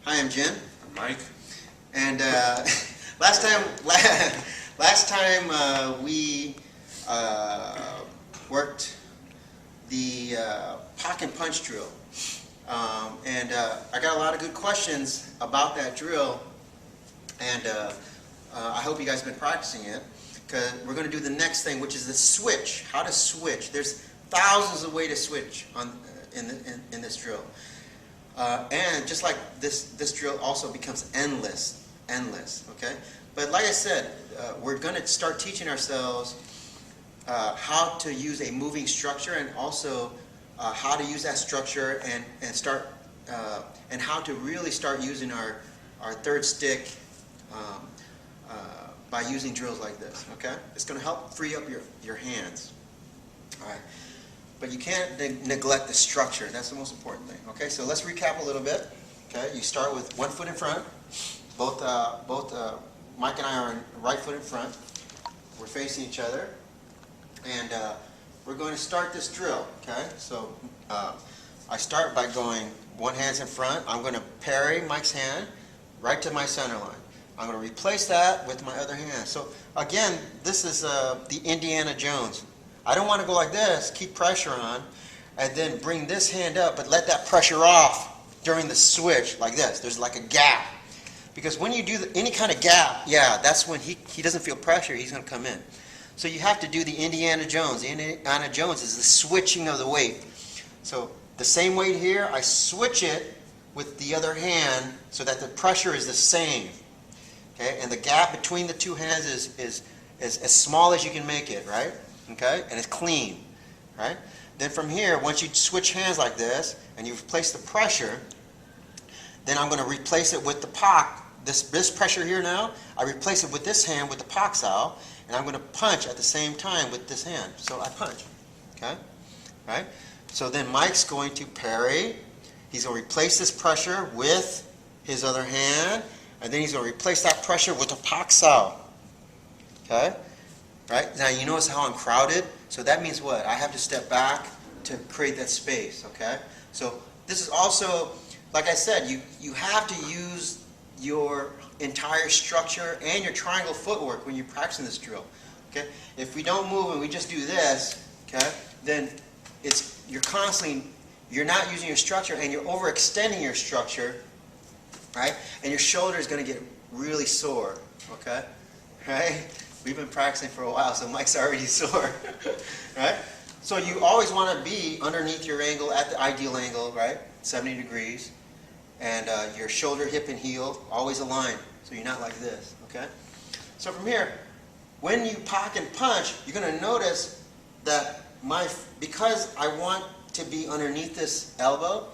Hi, I'm Jen. I'm Mike. And last time we worked the pock and punch drill, I got a lot of good questions about that drill, and I hope you guys have been practicing it, because we're going to do the next thing, which is the switch. How to switch. There's thousands of ways to switch in this drill. And just like this drill also becomes endless, okay? But like I said, we're going to start teaching ourselves how to use a moving structure, and also how to use that structure and how to really start using our third stick by using drills like this, okay? It's going to help free up your hands, all right? But you can't neglect the structure. That's the most important thing. Okay, so let's recap a little bit. Okay, you start with one foot in front. Both Mike and I are in right foot in front. We're facing each other, and we're going to start this drill. Okay, so I start by going one hand's in front. I'm going to parry Mike's hand right to my center line. I'm going to replace that with my other hand. So again, this is the Indiana Jones. I don't want to go like this, keep pressure on, and then bring this hand up, but let that pressure off during the switch like this. There's like a gap. Because when you do any kind of gap, yeah, that's when he doesn't feel pressure, he's going to come in. So you have to do the Indiana Jones. The Indiana Jones is the switching of the weight. So the same weight here, I switch it with the other hand so that the pressure is the same. Okay, and the gap between the two hands is as small as you can make it, right? Okay, and it's clean, right? Then from here, once you switch hands like this and you replace the pressure, then I'm going to replace it with the pock. This pressure here now, I replace it with this hand with the pock sow, and I'm going to punch at the same time with this hand. So I punch, okay, right? So then Mike's going to parry. He's going to replace this pressure with his other hand, and then he's going to replace that pressure with the pock sow, okay? Right? Now you notice how I'm crowded? So that means what? I have to step back to create that space, okay? So this is also, like I said, you have to use your entire structure and your triangle footwork when you're practicing this drill, okay? If we don't move and we just do this, okay, then you're not using your structure, and you're overextending your structure, right? And your shoulder is going to get really sore, okay? Right? We've been practicing for a while, so Mike's already sore, right? So you always want to be underneath your angle at the ideal angle, right? 70 degrees. And your shoulder, hip, and heel always aligned, so you're not like this, okay? So from here, when you pock and punch, you're going to notice that because I want to be underneath this elbow,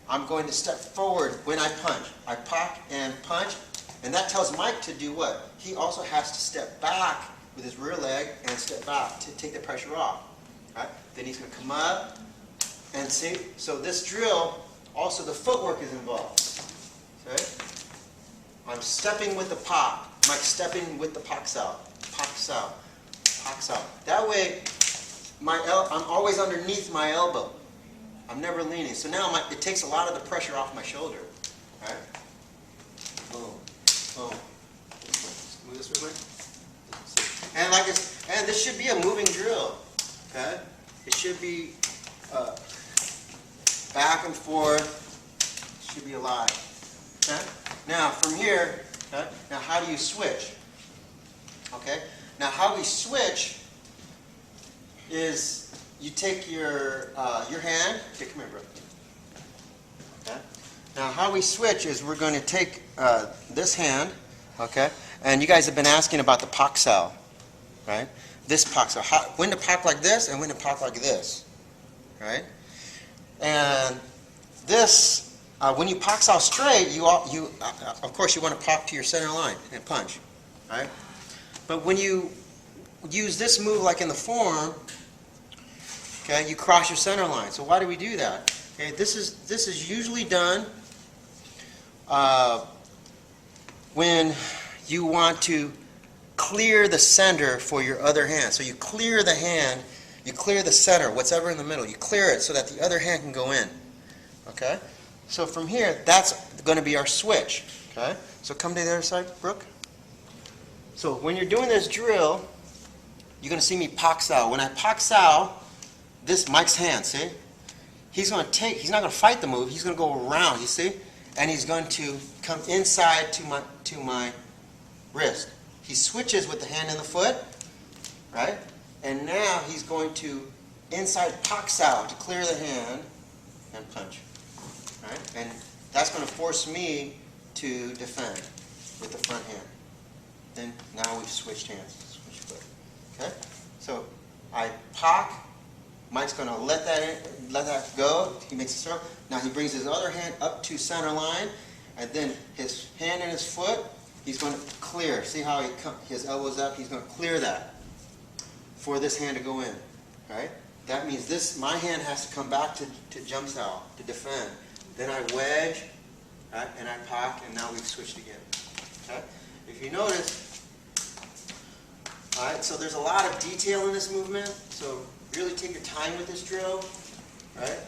I'm going to step forward when I punch. I pock and punch. And that tells Mike to do what? He also has to step back with his rear leg and step back to take the pressure off. Right? Then he's going to come up and see. So this drill, also the footwork is involved. Okay? I'm stepping with the pock. Mike's stepping with the pock sow. Pock sow. Pock sow. That way, I'm always underneath my elbow. I'm never leaning. So now it takes a lot of the pressure off my shoulder. Right? Boom. Oh, move this way, and this should be a moving drill. Okay, it should be back and forth. It should be alive. Okay. Now from here, okay, now how do you switch? Okay. Now how we switch is you take your hand. Okay, come here, bro. Okay. Now how we switch is we're going to take this hand, okay, and you guys have been asking about the pock sow, right? This pock sow, when to pock like this and when to pock like this, right? And this, when you pock sow straight, of course you want to pock to your center line and punch, right? But when you use this move like in the form, okay, you cross your center line. So why do we do that? Okay, this is usually done when you want to clear the center for your other hand. So you clear the hand, you clear the center, whatever in the middle, you clear it so that the other hand can go in. Okay? So from here, that's going to be our switch. Okay? So come to the other side, Brooke. So when you're doing this drill, you're going to see me pak sao. When I pak sao, this Mike's hand, see? He's not going to fight the move, he's going to go around, you see? And he's going to come inside to my wrist. He switches with the hand and the foot, right? And now he's going to inside pak sao to clear the hand and punch, right? And that's going to force me to defend with the front hand. Then now we've switched hands, switch foot. Okay? So I pak. Mike's going to let that go. He makes a circle. Now he brings his other hand up to center line, and then his hand and his foot, he's going to clear. See how his elbow's up? He's going to clear that for this hand to go in. Right? That means my hand has to come back to jump sao, to defend. Then I wedge, right, and I pak, and now we've switched again. Okay? If you notice, all right, so there's a lot of detail in this movement, so really take your time with this drill, right?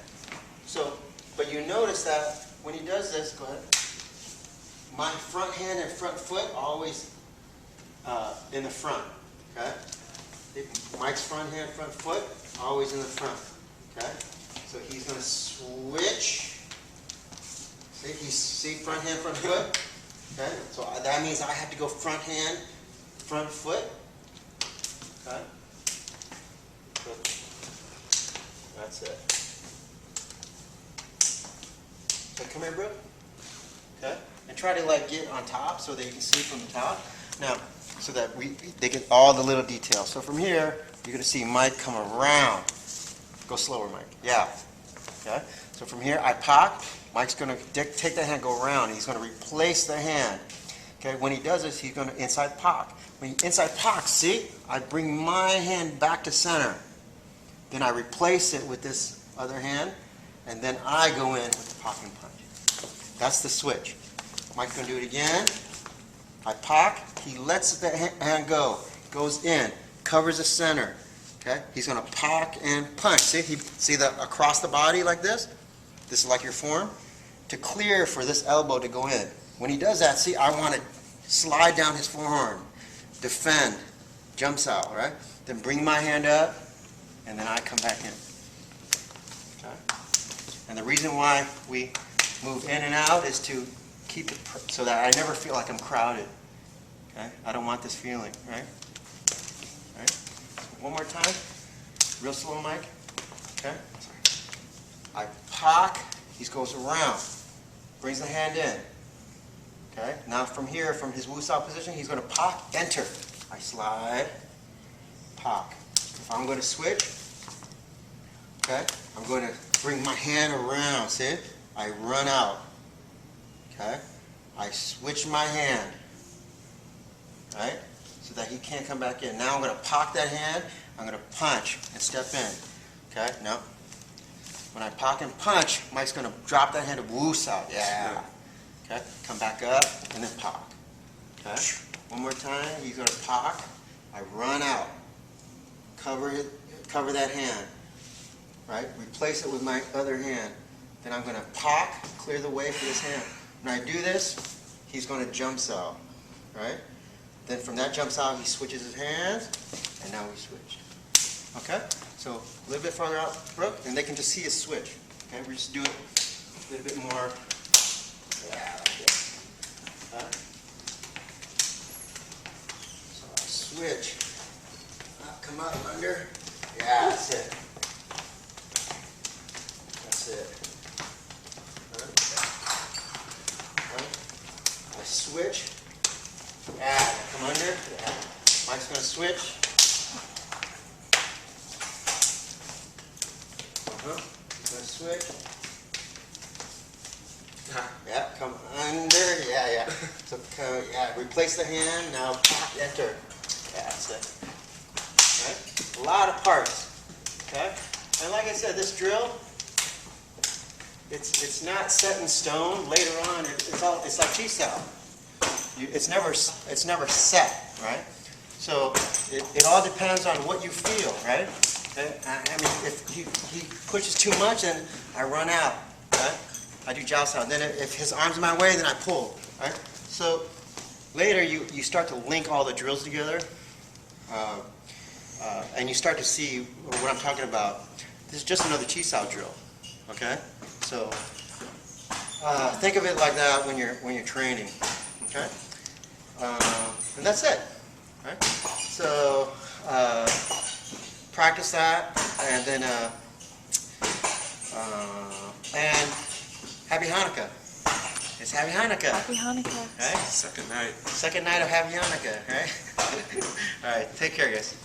So, but you notice that when he does this, go ahead, my front hand and front foot always in the front, okay? Mike's front hand, front foot, always in the front, okay? So he's going to switch, see front hand, front foot, okay? So that means I have to go front hand, front foot, okay? That's it. So come here, Brooke. Okay? And try to get on top so that you can see from the top. Now, so that they get all the little details. So from here, you're going to see Mike come around. Go slower, Mike. Yeah. Okay? So from here, I pak. Mike's going to take the hand, go around. He's going to replace the hand. Okay? When he does this, he's going to inside pak. When he inside pak, see? I bring my hand back to center. Then I replace it with this other hand, and then I go in with the pak and punch. That's the switch. Mike's going to do it again. I pak. He lets the hand go. Goes in. Covers the center. Okay? He's going to pak and punch. See the across the body like this? This is like your form. To clear for this elbow to go in. When he does that, see, I want to slide down his forearm. Defend. Jumps out, right? Then bring my hand up. And then I come back in. Okay? And the reason why we move in and out is to keep it so that I never feel like I'm crowded. Okay? I don't want this feeling, right? Right? One more time. Real slow, Mike. Okay? I pak. He goes around. Brings the hand in. Okay? Now from here, from his wusao position, he's going to pak, enter. I slide, pak. If I'm going to switch, okay, I'm going to bring my hand around, see? I run out, okay? I switch my hand, right? So that he can't come back in. Now I'm going to pak that hand, I'm going to punch and step in, okay? Now, when I pak and punch, Mike's going to drop that hand to wusao, yeah. Okay, come back up and then pak, okay? One more time, he's going to pak, I run out. Cover that hand, right? Replace it with my other hand. Then I'm going to pak, clear the way for this hand. When I do this, he's going to jump sao, right? Then from that jump sao, he switches his hands, and now we switch. Okay? So a little bit farther out, Brooke, and they can just see a switch. Okay? We just do it a little bit more. Yeah, like this. So I switch. Come up under. Yeah, that's it. That's it. I switch. Yeah, come under. Yeah. Mike's going to switch. He's going to switch. Yeah, come under. Yeah. So, yeah, replace the hand. Now, enter. Yeah, that's it. Right? A lot of parts, okay? And like I said, this drill, it's not set in stone. Later on, it's like chi sao. It's never set, right? So it all depends on what you feel, right? Okay? I mean, if he pushes too much, then I run out, right? I do jiao style. Then if his arm's in my way, then I pull. Right? So later you start to link all the drills together, and you start to see what I'm talking about. This is just another Chi Sao drill. Okay? So think of it like that when you're training. Okay? And that's it. Right? So practice that, and then and Happy Hanukkah. It's Happy Hanukkah. Happy Hanukkah. Right? Second night. Second night of Happy Hanukkah. Right? All right. Take care, guys.